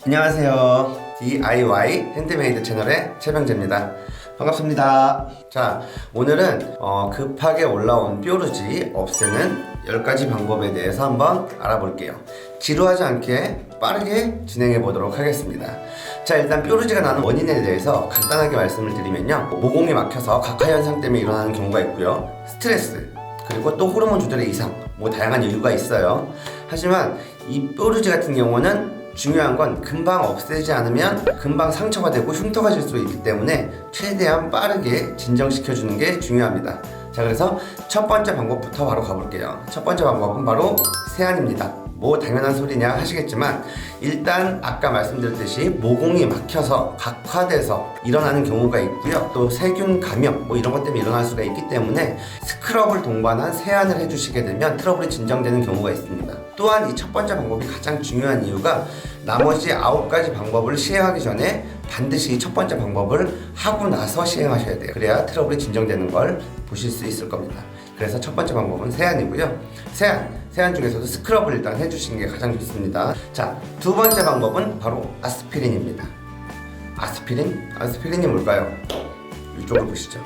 안녕하세요. DIY 핸드메이드 채널의 최병재입니다. 반갑습니다. 자, 오늘은 급하게 올라온 뾰루지 없애는 10가지 방법에 대해서 한번 알아볼게요. 지루하지 않게 빠르게 진행해 보도록 하겠습니다. 자, 일단 뾰루지가 나는 원인에 대해서 간단하게 말씀을 드리면요, 모공이 막혀서 각화 현상 때문에 일어나는 경우가 있고요, 스트레스, 그리고 또 호르몬 조절의 이상, 다양한 이유가 있어요. 하지만 이 뾰루지 같은 경우는 중요한 건 금방 없애지 않으면 금방 상처가 되고 흉터가 질 수 있기 때문에 최대한 빠르게 진정시켜주는 게 중요합니다. 자, 그래서 첫 번째 방법부터 바로 가볼게요. 첫 번째 방법은 바로 세안입니다. 당연한 소리냐 하시겠지만, 일단 아까 말씀드렸듯이 모공이 막혀서 각화돼서 일어나는 경우가 있고요, 또 세균 감염 이런 것 때문에 일어날 수가 있기 때문에 스크럽을 동반한 세안을 해주시게 되면 트러블이 진정되는 경우가 있습니다. 또한 이 첫 번째 방법이 가장 중요한 이유가, 나머지 9가지 방법을 시행하기 전에 반드시 이 첫 번째 방법을 하고 나서 시행하셔야 돼요. 그래야 트러블이 진정되는 걸 보실 수 있을 겁니다. 그래서 첫 번째 방법은 세안이고요. 세안 중에서도 스크럽을 일단 해주시는 게 가장 좋습니다. 자, 두 번째 방법은 바로 아스피린입니다. 아스피린이 뭘까요? 이쪽을 보시죠.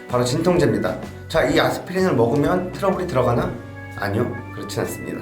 바로 진통제입니다. 자, 이 아스피린을 먹으면 트러블이 들어가나? 아니요, 그렇진 않습니다.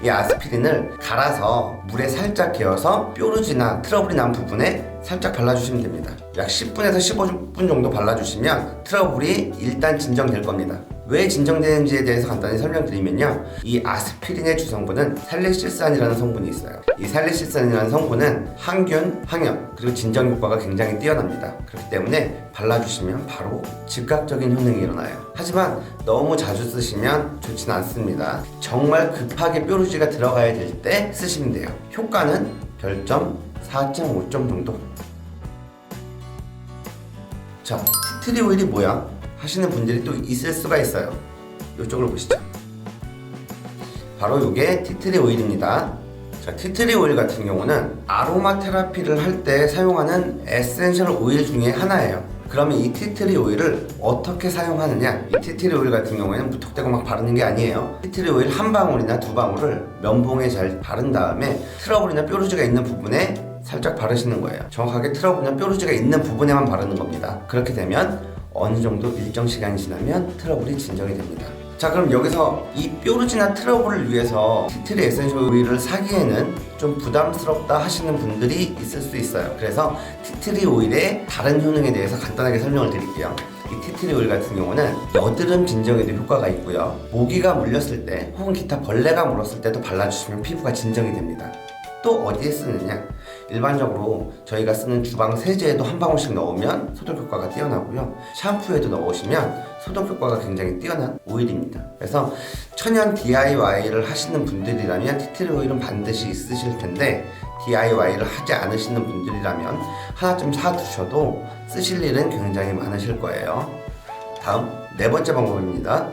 이 아스피린을 갈아서 물에 살짝 개어서 뾰루지나 트러블이 난 부분에 살짝 발라주시면 됩니다. 약 10분에서 15분 정도 발라주시면 트러블이 일단 진정될 겁니다. 왜 진정되는지에 대해서 간단히 설명드리면요, 이 아스피린의 주성분은 살리실산이라는 성분이 있어요. 이 살리실산이라는 성분은 항균, 항염, 그리고 진정 효과가 굉장히 뛰어납니다. 그렇기 때문에 발라주시면 바로 즉각적인 효능이 일어나요. 하지만 너무 자주 쓰시면 좋지는 않습니다. 정말 급하게 뾰루지가 들어가야 될 때 쓰시면 돼요. 효과는 별점 4.5점 정도. 자, 티트리 오일이 뭐야? 하시는 분들이 또 있을 수가 있어요. 이쪽을 보시죠. 바로 이게 티트리 오일입니다. 자, 티트리 오일 같은 경우는 아로마 테라피를 할 때 사용하는 에센셜 오일 중에 하나예요. 그러면 이 티트리 오일을 어떻게 사용하느냐? 이 티트리 오일 같은 경우에는 무턱대고 막 바르는 게 아니에요. 티트리 오일 한 방울이나 두 방울을 면봉에 잘 바른 다음에 트러블이나 뾰루지가 있는 부분에 살짝 바르시는 거예요. 정확하게 트러블이나 뾰루지가 있는 부분에만 바르는 겁니다. 그렇게 되면 어느 정도 일정 시간이 지나면 트러블이 진정이 됩니다. 자, 그럼 여기서 이 뾰루지나 트러블을 위해서 티트리 에센셜 오일을 사기에는 좀 부담스럽다 하시는 분들이 있을 수 있어요. 그래서 티트리 오일의 다른 효능에 대해서 간단하게 설명을 드릴게요. 이 티트리 오일 같은 경우는 여드름 진정에도 효과가 있고요, 모기가 물렸을 때 혹은 기타 벌레가 물었을 때도 발라주시면 피부가 진정이 됩니다. 또 어디에 쓰느냐? 일반적으로 저희가 쓰는 주방 세제에도 한 방울씩 넣으면 소독 효과가 뛰어나고요, 샴푸에도 넣으시면 소독 효과가 굉장히 뛰어난 오일입니다. 그래서 천연 DIY를 하시는 분들이라면 티트리 오일은 반드시 있으실 텐데, DIY를 하지 않으시는 분들이라면 하나쯤 사두셔도 쓰실 일은 굉장히 많으실 거예요. 다음 네 번째 방법입니다.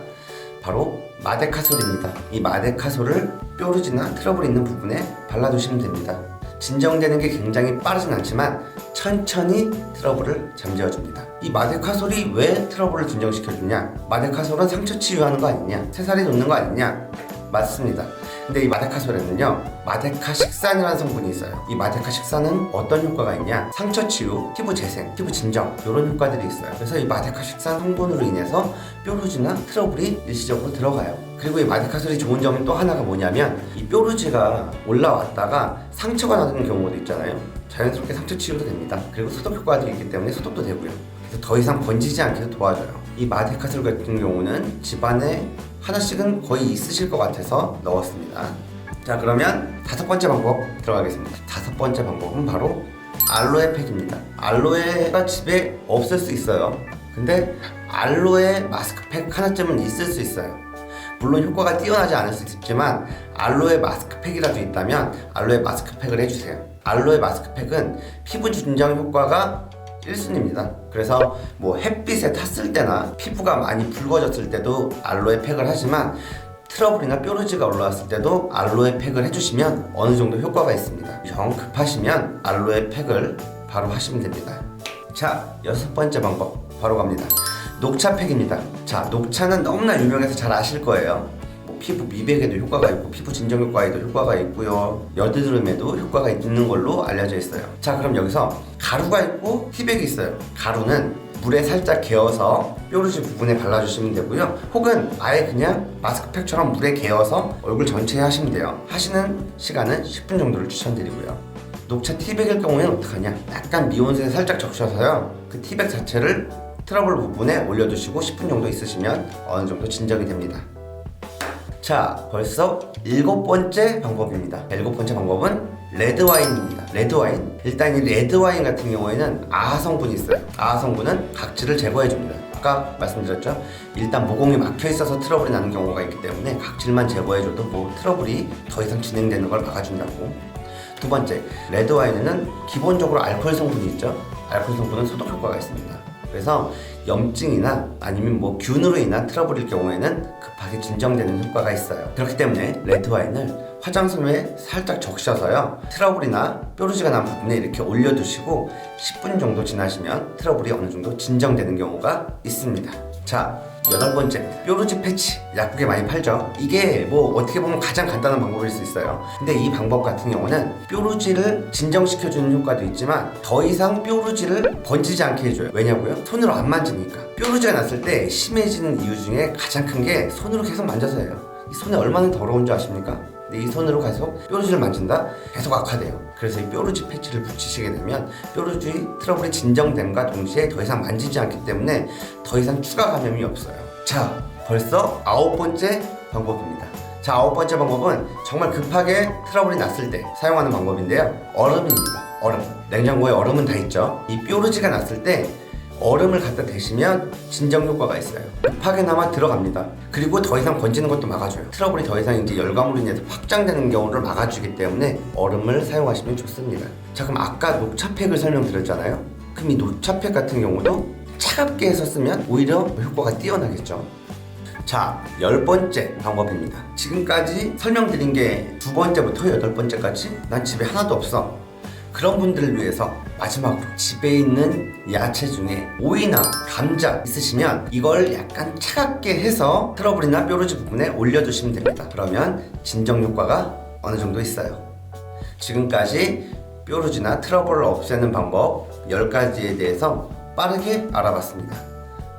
바로 마데카솔입니다. 이 마데카솔을 뾰루지나 트러블 있는 부분에 발라두시면 됩니다. 진정되는 게 굉장히 빠르진 않지만 천천히 트러블을 잠재워줍니다. 이 마데카솔이 왜 트러블을 진정시켜주냐? 마데카솔은 상처 치유하는 거 아니냐? 새살이 돋는 거 아니냐? 맞습니다. 근데 이 마데카솔에는요, 마데카식산이라는 성분이 있어요. 이 마데카식산은 어떤 효과가 있냐? 상처 치유, 피부 재생, 피부 진정, 이런 효과들이 있어요. 그래서 이 마데카식산 성분으로 인해서 뾰루지나 트러블이 일시적으로 들어가요. 그리고 이 마데카솔이 좋은 점은 또 하나가 뭐냐면, 이 뾰루지가 올라왔다가 상처가 나는 경우도 있잖아요. 자연스럽게 상처 치유도 됩니다. 그리고 소독 효과도 있기 때문에 소독도 되고요. 그래서 더 이상 번지지 않게 도와줘요. 이 마데카솔 같은 경우는 집안에 하나씩은 거의 있으실 것 같아서 넣었습니다. 자, 그러면 다섯 번째 방법 들어가겠습니다. 다섯 번째 방법은 바로 알로에 팩입니다. 알로에가 집에 없을 수 있어요. 근데 알로에 마스크팩 하나쯤은 있을 수 있어요. 물론 효과가 뛰어나지 않을 수 있지만 알로에 마스크팩이라도 있다면 알로에 마스크팩을 해주세요. 알로에 마스크팩은 피부 진정 효과가 1순위입니다. 그래서 햇빛에 탔을 때나 피부가 많이 붉어졌을 때도 알로에 팩을 하지만, 트러블이나 뾰루지가 올라왔을 때도 알로에 팩을 해주시면 어느 정도 효과가 있습니다. 정 급하시면 알로에 팩을 바로 하시면 됩니다. 자, 여섯 번째 방법 바로 갑니다. 녹차팩입니다. 자, 녹차는 너무나 유명해서 잘 아실 거예요. 피부 미백에도 효과가 있고 피부 진정 효과에도 효과가 있고요. 여드름에도 효과가 있는 걸로 알려져 있어요. 자, 그럼 여기서 가루가 있고 티백이 있어요. 가루는 물에 살짝 개어서 뾰루지 부분에 발라주시면 되고요. 혹은 아예 그냥 마스크팩처럼 물에 개어서 얼굴 전체에 하시면 돼요. 하시는 시간은 10분 정도를 추천드리고요. 녹차 티백일 경우에는 어떡하냐, 약간 미온수에 살짝 적셔서요, 그 티백 자체를 트러블 부분에 올려두시고 10분 정도 있으시면 어느 정도 진정이 됩니다. 자, 벌써 7번째 방법입니다. 7번째 방법은 레드와인입니다. 레드와인. 일단 이 레드와인 같은 경우에는 아하 성분이 있어요. 아하 성분은 각질을 제거해줍니다. 아까 말씀드렸죠? 일단 모공이 막혀있어서 트러블이 나는 경우가 있기 때문에 각질만 제거해줘도 뭐 트러블이 더 이상 진행되는 걸 막아준다고. 두 번째, 레드와인에는 기본적으로 알코올 성분이 있죠. 알코올 성분은 소독 효과가 있습니다. 그래서 염증이나 아니면 뭐 균으로 인한 트러블일 경우에는 급하게 진정되는 효과가 있어요. 그렇기 때문에 레드와인을 화장솜에 살짝 적셔서요, 트러블이나 뾰루지가 난 부분에 이렇게 올려두시고 10분 정도 지나시면 트러블이 어느 정도 진정되는 경우가 있습니다. 자, 8번째, 뾰루지 패치. 약국에 많이 팔죠. 이게 뭐 어떻게 보면 가장 간단한 방법일 수 있어요. 근데 이 방법 같은 경우는 뾰루지를 진정시켜주는 효과도 있지만 더 이상 뾰루지를 번지지 않게 해줘요. 왜냐고요? 손으로 안 만지니까. 뾰루지가 났을 때 심해지는 이유 중에 가장 큰 게 손으로 계속 만져서예요. 이 손이 얼마나 더러운 줄 아십니까? 근데 이 손으로 계속 뾰루지를 만진다? 계속 악화돼요. 그래서 이 뾰루지 패치를 붙이시게 되면 뾰루지 트러블이 진정됨과 동시에 더 이상 만지지 않기 때문에 더 이상 추가 감염이 없어요. 자, 벌써 9번째 방법입니다. 자, 9번째 방법은 정말 급하게 트러블이 났을 때 사용하는 방법인데요. 얼음입니다. 얼음. 냉장고에 얼음은 다 있죠. 이 뾰루지가 났을 때 얼음을 갖다 대시면 진정 효과가 있어요. 급하게나마 들어갑니다. 그리고 더 이상 번지는 것도 막아줘요. 트러블이 더 이상 이제 열감으로 인해서 확장되는 경우를 막아주기 때문에 얼음을 사용하시면 좋습니다. 자, 그럼 아까 녹차팩을 설명드렸잖아요. 그럼 이 녹차팩 같은 경우도 차갑게 해서 쓰면 오히려 효과가 뛰어나겠죠. 자, 10번째 방법입니다. 지금까지 설명드린 게 2번째부터 8번째까지 난 집에 하나도 없어, 그런 분들을 위해서 마지막으로 집에 있는 야채 중에 오이나 감자 있으시면 이걸 약간 차갑게 해서 트러블이나 뾰루지 부분에 올려두시면 됩니다. 그러면 진정 효과가 어느 정도 있어요. 지금까지 뾰루지나 트러블을 없애는 방법 10가지에 대해서 빠르게 알아봤습니다.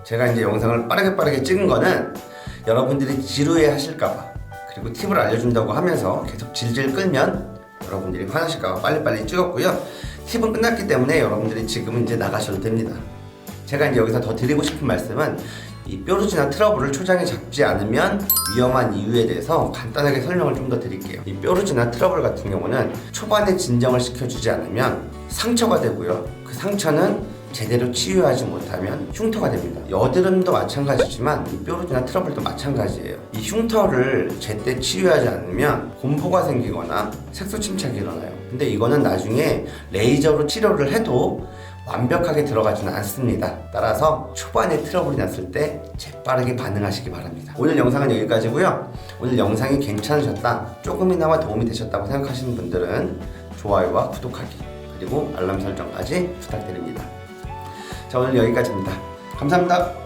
제가 이제 영상을 빠르게 찍은 거는 여러분들이 지루해 하실까봐, 그리고 팁을 알려준다고 하면서 계속 질질 끌면 여러분들이 화나실까봐 빨리빨리 찍었고요. 팁은 끝났기 때문에 여러분들이 지금은 이제 나가셔도 됩니다. 제가 이제 여기서 더 드리고 싶은 말씀은 이 뾰루지나 트러블을 초장에 잡지 않으면 위험한 이유에 대해서 간단하게 설명을 좀 더 드릴게요. 이 뾰루지나 트러블 같은 경우는 초반에 진정을 시켜주지 않으면 상처가 되고요. 그 상처는 제대로 치유하지 못하면 흉터가 됩니다. 여드름도 마찬가지지만 이 뾰루지나 트러블도 마찬가지예요. 이 흉터를 제때 치유하지 않으면 곰보가 생기거나 색소 침착이 일어나요. 근데 이거는 나중에 레이저로 치료를 해도 완벽하게 들어가지는 않습니다. 따라서 초반에 트러블이 났을 때 재빠르게 반응하시기 바랍니다. 오늘 영상은 여기까지고요. 오늘 영상이 괜찮으셨다, 조금이나마 도움이 되셨다고 생각하시는 분들은 좋아요와 구독하기, 그리고 알람 설정까지 부탁드립니다. 자, 오늘 여기까지입니다. 감사합니다.